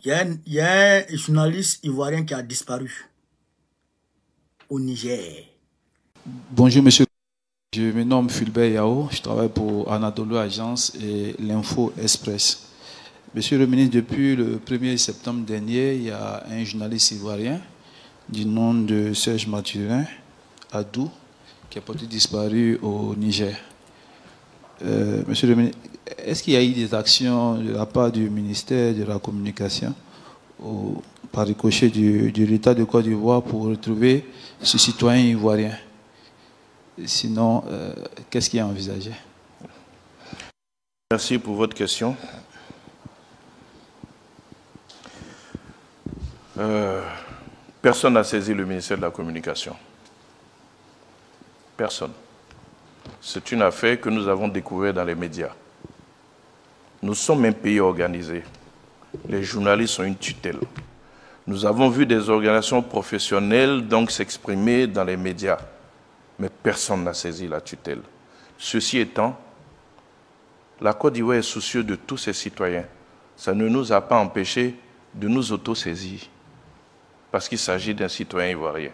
Il y a un journaliste ivoirien qui a disparu au Niger. Bonjour monsieur, je me nomme Fulbert Yao, je travaille pour Anadolu Agence et l'Info Express. Monsieur le ministre, depuis le 1er septembre dernier, il y a un journaliste ivoirien du nom de Serge Mathurin, Adou, qui a porté disparu au Niger. Monsieur le ministre, est-ce qu'il y a eu des actions de la part du ministère de la Communication par ricochet de l'État de Côte d'Ivoire pour retrouver ce citoyen ivoirien? Sinon, qu'est-ce qui est envisagé? Merci pour votre question. Personne n'a saisi le ministère de la Communication. Personne. C'est une affaire que nous avons découverte dans les médias. Nous sommes un pays organisé. Les journalistes ont une tutelle. Nous avons vu des organisations professionnelles donc s'exprimer dans les médias. Mais personne n'a saisi la tutelle. Ceci étant, la Côte d'Ivoire est soucieuse de tous ses citoyens. Ça ne nous a pas empêchés de nous autosaisir, parce qu'il s'agit d'un citoyen ivoirien,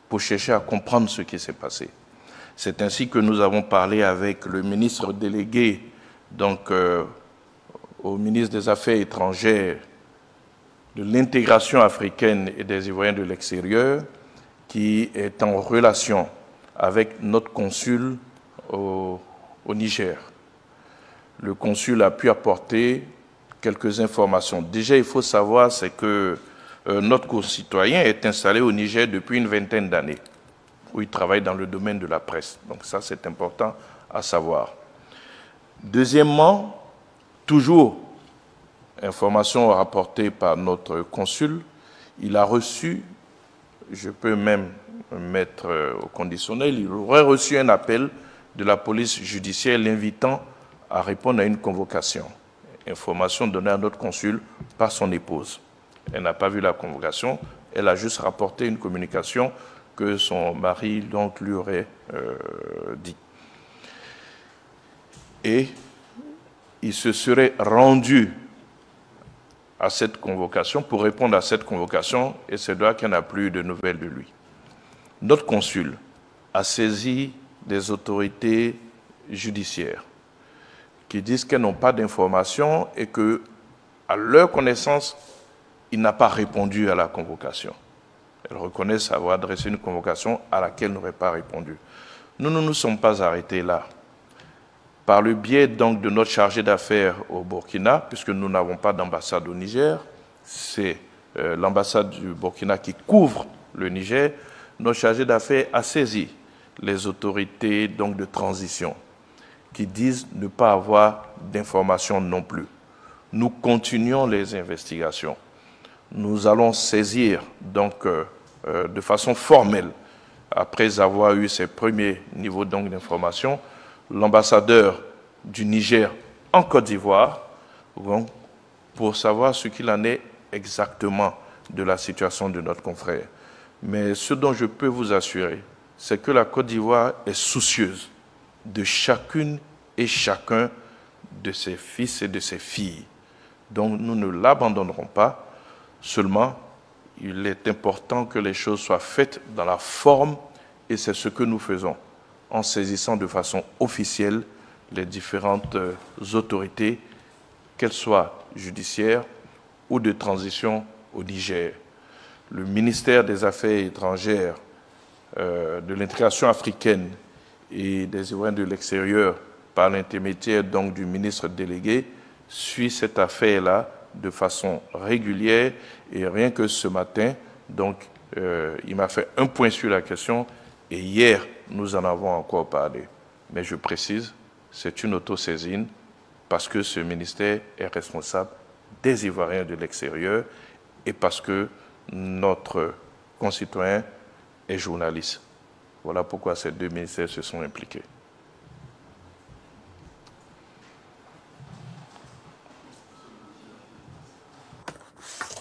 pour chercher à comprendre ce qui s'est passé. C'est ainsi que nous avons parlé avec le ministre délégué, donc au ministre des Affaires étrangères, de l'intégration africaine et des Ivoiriens de l'extérieur, qui est en relation avec notre consul au Niger. Le consul a pu apporter quelques informations. Déjà, il faut savoir, c'est que notre concitoyen est installé au Niger depuis une vingtaine d'années, où il travaille dans le domaine de la presse. Donc ça, c'est important à savoir. Deuxièmement, toujours, information rapportée par notre consul, il a reçu, je peux même mettre au conditionnel, il aurait reçu un appel de la police judiciaire l'invitant à répondre à une convocation. Information donnée à notre consul par son épouse. Elle n'a pas vu la convocation, elle a juste rapporté une communication que son mari donc, lui aurait dit. Et il se serait rendu à cette convocation pour répondre à cette convocation et c'est là qu'il n'y a plus de nouvelles de lui. Notre consul a saisi des autorités judiciaires qui disent qu'elles n'ont pas d'informations et que, à leur connaissance, il n'a pas répondu à la convocation. Elles reconnaissent avoir adressé une convocation à laquelle il n'aurait pas répondu. Nous ne nous sommes pas arrêtés là. Par le biais donc de notre chargé d'affaires au Burkina, puisque nous n'avons pas d'ambassade au Niger, c'est l'ambassade du Burkina qui couvre le Niger, notre chargé d'affaires a saisi les autorités donc, de transition qui disent ne pas avoir d'informations non plus. Nous continuons les investigations. Nous allons saisir donc, de façon formelle, après avoir eu ces premiers niveaux d'information, l'ambassadeur du Niger en Côte d'Ivoire pour savoir ce qu'il en est exactement de la situation de notre confrère. Mais ce dont je peux vous assurer, c'est que la Côte d'Ivoire est soucieuse de chacune et chacun de ses fils et de ses filles. Donc nous ne l'abandonnerons pas, seulement il est important que les choses soient faites dans la forme et c'est ce que nous faisons en saisissant de façon officielle les différentes autorités, qu'elles soient judiciaires ou de transition au Niger. Le ministère des Affaires étrangères, de l'intégration africaine et des Ivoiriens de l'extérieur, par l'intermédiaire donc du ministre délégué, suit cette affaire-là de façon régulière et rien que ce matin, donc il m'a fait un point sur la question et hier, nous en avons encore parlé. Mais je précise, c'est une autosaisine parce que ce ministère est responsable des Ivoiriens de l'extérieur et parce que notre concitoyen est journaliste. Voilà pourquoi ces deux ministères se sont impliqués.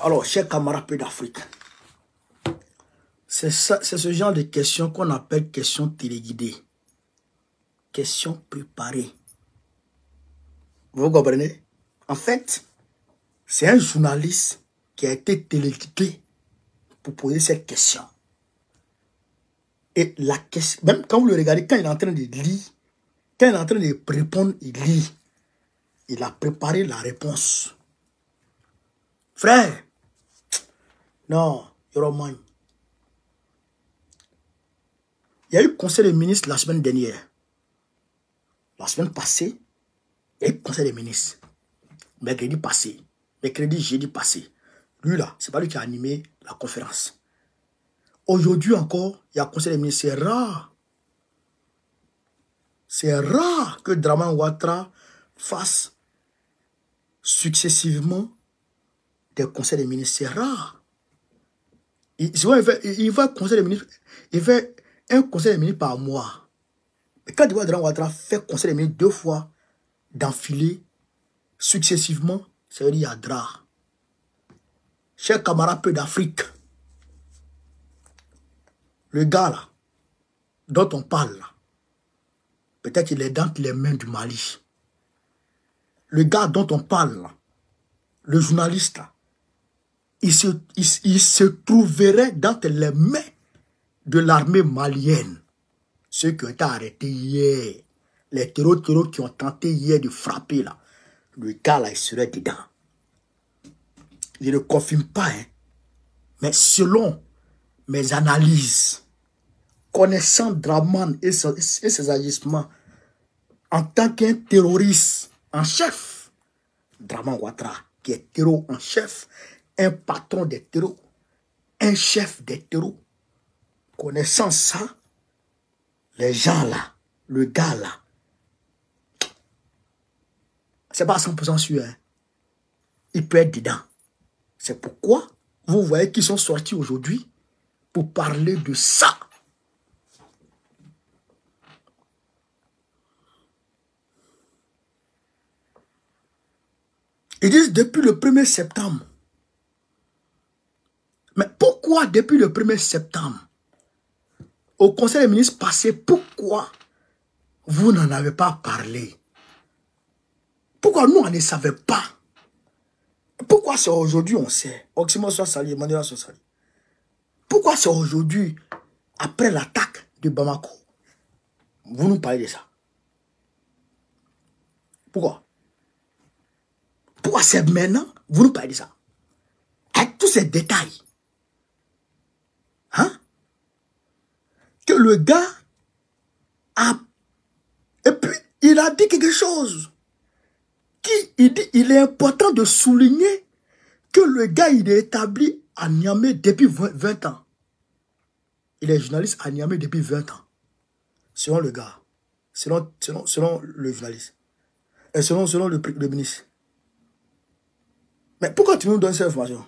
Alors, chers camarades d'Afrique, c'est ce genre de questions qu'on appelle questions téléguidées. Questions préparées. Vous comprenez? En fait, c'est un journaliste qui a été téléguidé pour poser cette question. Et la question, même quand vous le regardez, quand il est en train de lire, quand il est en train de répondre, il lit. Il a préparé la réponse. Frère, non, Yoroman. Il y a eu le conseil des ministres la semaine dernière. La semaine passée, il y a eu le conseil des ministres. Mercredi passé, mercredi, jeudi passé. Lui là, c'est pas lui qui a animé la conférence. Aujourd'hui encore, il y a le conseil des ministres. C'est rare. C'est rare que Dramane Ouattara fasse successivement des conseils des ministres. C'est rare. Il va conseil des ministres. Il fait un conseil des ministres par mois. Mais quand Dramane Ouattara fait conseil des ministres 2 fois d'affilée, successivement, ça veut dire qu'il y a drap. Chers camarades peu d'Afrique, le gars là, dont on parle là, peut-être qu'il est dans les mains du Mali. Le gars dont on parle là, le journaliste là, il se trouverait dans les mains de l'armée malienne. Ceux qui ont été arrêtés hier, les terroristes qui ont tenté hier de frapper là, le gars là, il serait dedans. Je ne confirme pas, hein, mais selon mes analyses, connaissant Dramane et ses agissements, en tant qu'un terroriste en chef, Dramane Ouattara, qui est terror en chef, un patron des terroristes, un chef des terroristes, connaissant ça, les gens là, le gars là, c'est pas 100% sûr, hein. Il peut être dedans. C'est pourquoi vous voyez qu'ils sont sortis aujourd'hui pour parler de ça. Ils disent depuis le 1er septembre. Mais pourquoi depuis le 1er septembre, au conseil des ministres passé, pourquoi vous n'en avez pas parlé? Pourquoi nous, on ne savait pas? Pourquoi c'est aujourd'hui, on sait? Oxymore soit sali, Emmanuel soit sali. Pourquoi c'est aujourd'hui, après l'attaque de Bamako, vous nous parlez de ça? Pourquoi? Pourquoi c'est maintenant, vous nous parlez de ça? Avec tous ces détails. Hein? Que le gars a... Et puis, il a dit quelque chose. Il dit, il est important de souligner que le gars, il est établi à Niamey depuis 20 ans. Il est journaliste à Niamey depuis 20 ans. Selon le gars. Selon le journaliste. Et selon le ministre. Mais pourquoi tu nous donnes cette information?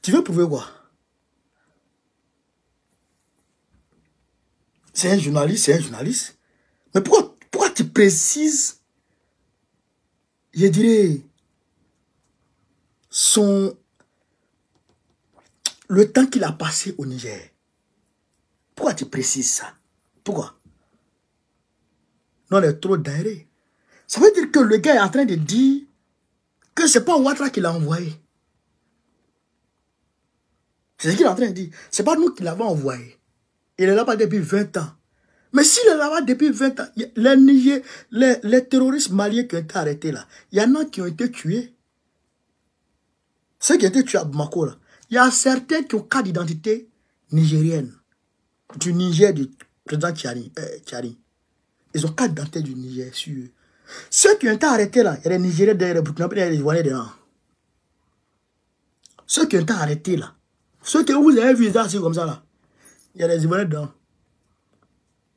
Tu veux prouver quoi? C'est un journaliste, c'est un journaliste. Mais pourquoi tu précises, je dirais, le temps qu'il a passé au Niger? Pourquoi tu précises ça? Pourquoi? Non, il est trop d'aéré. Ça veut dire que le gars est en train de dire que ce n'est pas Ouattara qui l'a envoyé. C'est ce qu'il est en train de dire. Ce n'est pas nous qui l'avons envoyé. Il est là-bas depuis 20 ans. Mais s'il est là-bas depuis 20 ans, les terroristes maliens qui ont été arrêtés là, il y en a qui ont été tués. Ceux qui ont été tués à Bamako là, il y a certains qui ont carte d'identité nigérienne. Du Niger, du président Tchari. Ils ont carte d'identité du Niger sur eux. Ceux qui ont été arrêtés là, il y a des Nigériens derrière, les Burkinabés derrière, les Ivoiriens dedans. Ceux qui ont été arrêtés là, ceux que vous avez vus là, c'est comme ça là, il y a des Ivoiriens dedans.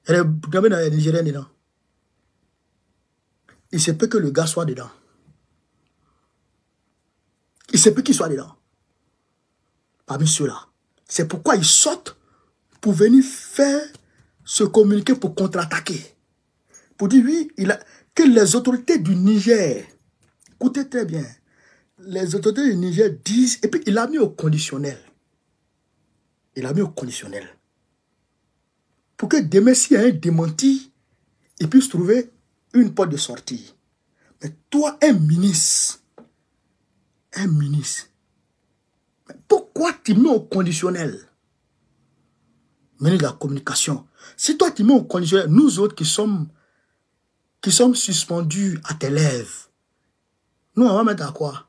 Il y a des Burkinabés dedans, il y a des Nigériens dedans. Il se peut que le gars soit dedans. Il se peut qu'il soit dedans. Parmi ceux-là. C'est pourquoi ils sortent pour venir faire ce communiqué pour contre-attaquer. Pour dire oui, que les autorités du Niger, écoutez très bien, les autorités du Niger disent, et puis il a mis au conditionnel. Il a mis au conditionnel. Pour que demain, s'il y a un démenti, il puisse trouver une porte de sortie. Mais toi, un ministre, un ministre. Mais pourquoi tu mets au conditionnel? Ministre de la communication. Si toi tu mets au conditionnel, nous autres qui sommes suspendus à tes lèvres, nous on va mettre à quoi?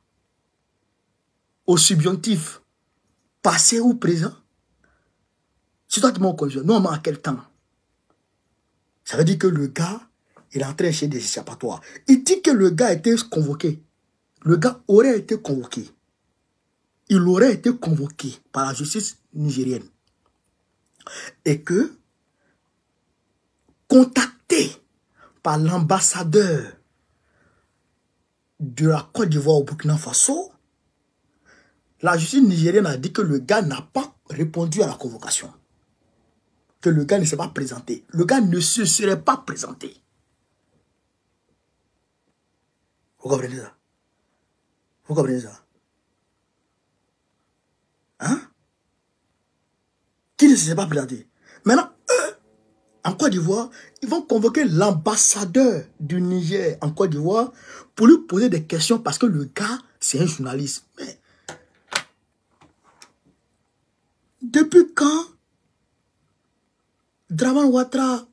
Au subjonctif, passé ou présent. Si toi tu mets au conditionnel, nous on met à quel temps? Ça veut dire que le gars, il est en train de chercher des échappatoires. Il dit que le gars a été convoqué. Le gars aurait été convoqué. Il aurait été convoqué par la justice nigérienne. Et que, contacté par l'ambassadeur de la Côte d'Ivoire au Burkina Faso, la justice nigérienne a dit que le gars n'a pas répondu à la convocation. Que le gars ne s'est pas présenté. Le gars ne se serait pas présenté. Vous comprenez ça? Vous comprenez ça? Hein? Qui ne s'est pas présenté? Maintenant, eux, en Côte d'Ivoire, ils vont convoquer l'ambassadeur du Niger en Côte d'Ivoire pour lui poser des questions parce que le gars, c'est un journaliste. Mais depuis quand Dramane Ouattara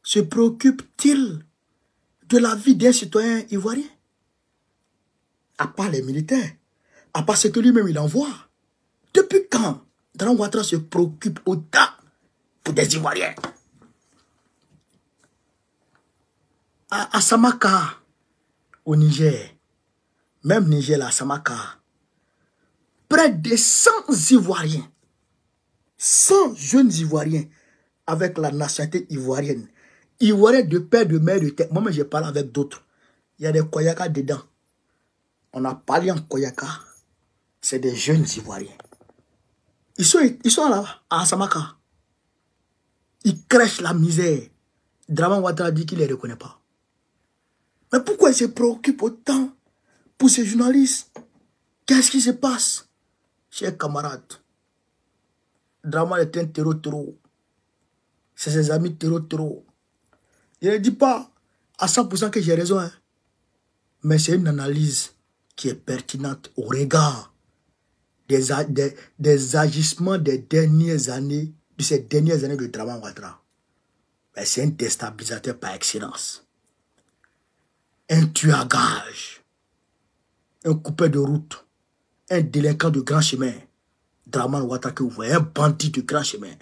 se préoccupe-t-il de la vie d'un citoyen ivoirien? À part les militaires, à part ce que lui-même il envoie. Depuis quand Dramane Ouattara se préoccupe autant pour des Ivoiriens? À Samaka, au Niger, même Niger, à Samaka, près de 100 Ivoiriens, 100 jeunes Ivoiriens avec la nationalité ivoirienne, Ivoiriens de père, de mère, de tête. Moi-même, j'ai parlé avec d'autres. Il y a des Koyaka dedans. On a parlé en Koyaka. C'est des jeunes Ivoiriens. Ils sont là, à Samaka. Ils crèchent la misère. Dramane Ouattara dit qu'il ne les reconnaît pas. Mais pourquoi il se préoccupe autant pour ces journalistes? Qu'est-ce qui se passe? Chers camarades, Dramane est un terreau. C'est ses amis terreau. Je ne dis pas à 100% que j'ai raison, hein. Mais c'est une analyse qui est pertinente au regard des agissements des dernières années, de ces dernières années de Dramane Ouattara. C'est un déstabilisateur par excellence. Un tueur à gage. Un coupeur de route. Un délinquant de grand chemin. Dramane Ouattara que vous voyez, un bandit de grand chemin.